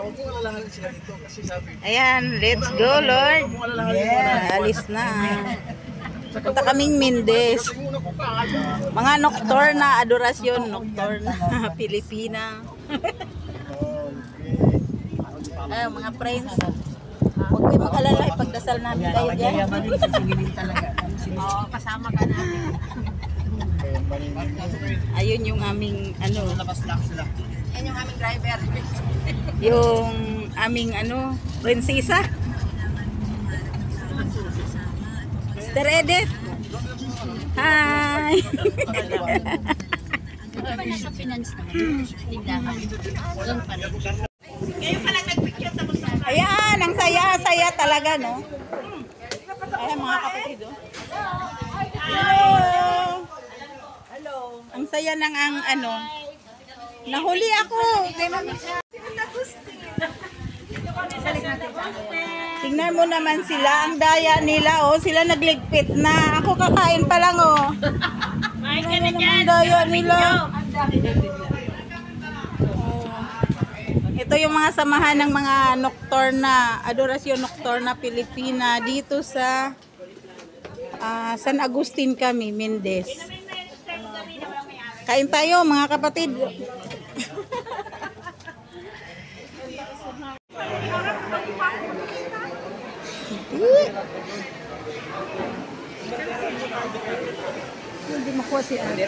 huwag mo alalahanin sila dito kasi sabi. Ayan, let's go, Lord. Yeah, alis na. Punta kaming Mindes. Mga nocturna, adorasyon, nocturna, Pilipina. Ay, mga friends. Huwag kayo mag-alala, ipagdasal namin kayo dyan. Oo, kasama ka namin. Ayun yung aming, ano, Labas lang sila. Yan yung aming driver. yung aming, ano, prinsesa. Sister Edith. Hi! Di ba nasa finance naman? Tindahan. Doon pa rin. Kayo pa lang nagpicture tapos na. Ayan, ang saya-saya talaga, no? Ayan, mga kapatid, oh. Hello! Ang saya ng ang, ano, nahuli ako. Tingnan mo naman sila, ang daya nila, oh. Sila nagligpit na. Ako kakain pa lang, oh. May ka Ano na dyan. naman daya nila. Ito yung mga samahan ng mga nocturna, adorasyon nocturna Pilipina dito sa San Agustin kami, Mindes. Kain tayo mga kapatid. Hindi makuha si Ate.